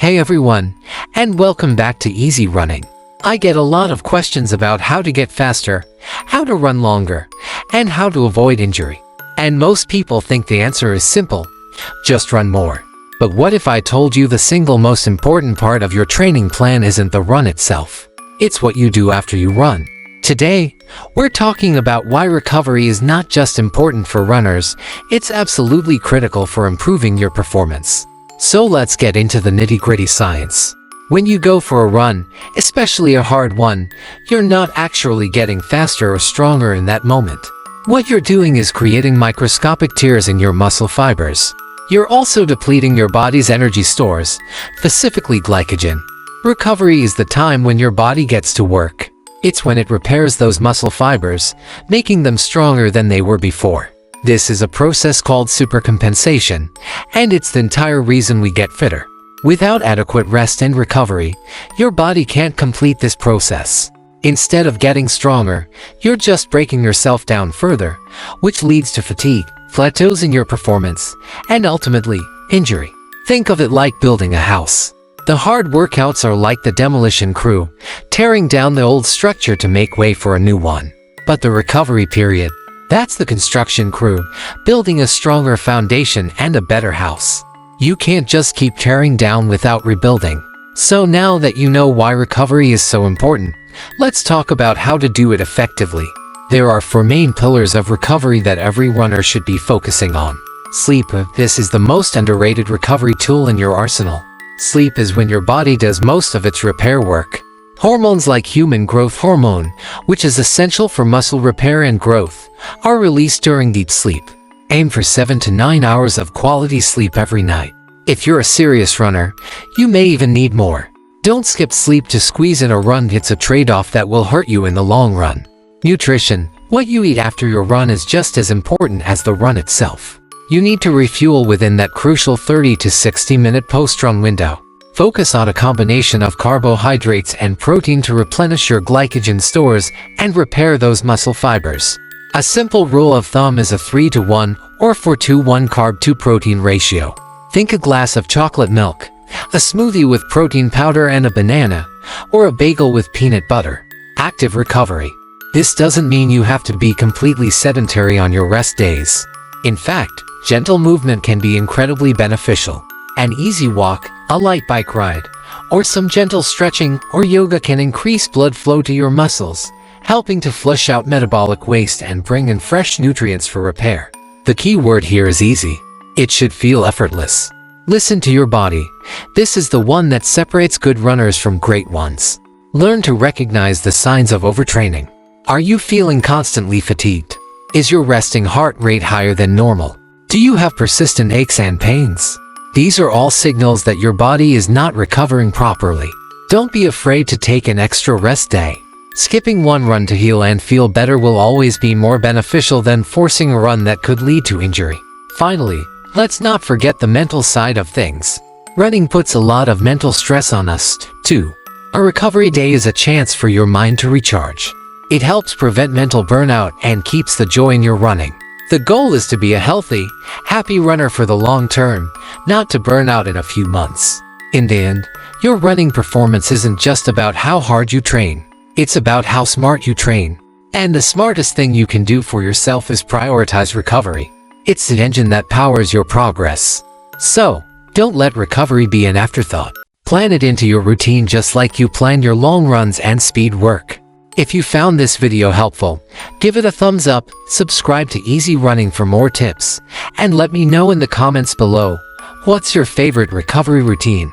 Hey everyone, and welcome back to Easy Running. I get a lot of questions about how to get faster, how to run longer, and how to avoid injury. And most people think the answer is simple, just run more. But what if I told you the single most important part of your training plan isn't the run itself? It's what you do after you run. Today, we're talking about why recovery is not just important for runners, it's absolutely critical for improving your performance. So let's get into the nitty-gritty science. When you go for a run, especially a hard one, you're not actually getting faster or stronger in that moment. What you're doing is creating microscopic tears in your muscle fibers. You're also depleting your body's energy stores, specifically glycogen. Recovery is the time when your body gets to work. It's when it repairs those muscle fibers, making them stronger than they were before. This is a process called supercompensation, and it's the entire reason we get fitter. Without adequate rest and recovery, your body can't complete this process. Instead of getting stronger, you're just breaking yourself down further, which leads to fatigue, plateaus in your performance, and ultimately, injury. Think of it like building a house. The hard workouts are like the demolition crew, tearing down the old structure to make way for a new one. But the recovery period, that's the construction crew, building a stronger foundation and a better house. You can't just keep tearing down without rebuilding. So now that you know why recovery is so important, let's talk about how to do it effectively. There are 4 main pillars of recovery that every runner should be focusing on. Sleep. This is the most underrated recovery tool in your arsenal. Sleep is when your body does most of its repair work. Hormones like human growth hormone, which is essential for muscle repair and growth, are released during deep sleep. Aim for 7 to 9 hours of quality sleep every night. If you're a serious runner, you may even need more. Don't skip sleep to squeeze in a run. It's a trade-off that will hurt you in the long run. Nutrition. What you eat after your run is just as important as the run itself. You need to refuel within that crucial 30 to 60 minute post-run window. Focus on a combination of carbohydrates and protein to replenish your glycogen stores and repair those muscle fibers. A simple rule of thumb is a 3-to-1 or 4-to-1 carb-to protein ratio. Think a glass of chocolate milk, a smoothie with protein powder and a banana, or a bagel with peanut butter. Active recovery. This doesn't mean you have to be completely sedentary on your rest days. In fact, gentle movement can be incredibly beneficial. An easy walk, a light bike ride, or some gentle stretching or yoga can increase blood flow to your muscles, helping to flush out metabolic waste and bring in fresh nutrients for repair. The key word here is easy. It should feel effortless. Listen to your body. This is the one that separates good runners from great ones. Learn to recognize the signs of overtraining. Are you feeling constantly fatigued? Is your resting heart rate higher than normal? Do you have persistent aches and pains? These are all signals that your body is not recovering properly. Don't be afraid to take an extra rest day. Skipping one run to heal and feel better will always be more beneficial than forcing a run that could lead to injury. Finally, let's not forget the mental side of things. Running puts a lot of mental stress on us, too. A recovery day is a chance for your mind to recharge. It helps prevent mental burnout and keeps the joy in your running. The goal is to be a healthy, happy runner for the long term, not to burn out in a few months. In the end, your running performance isn't just about how hard you train. It's about how smart you train. And the smartest thing you can do for yourself is prioritize recovery. It's the engine that powers your progress. So, don't let recovery be an afterthought. Plan it into your routine just like you plan your long runs and speed work. If you found this video helpful, give it a thumbs up, subscribe to Easy Running for more tips, and let me know in the comments below, what's your favorite recovery routine?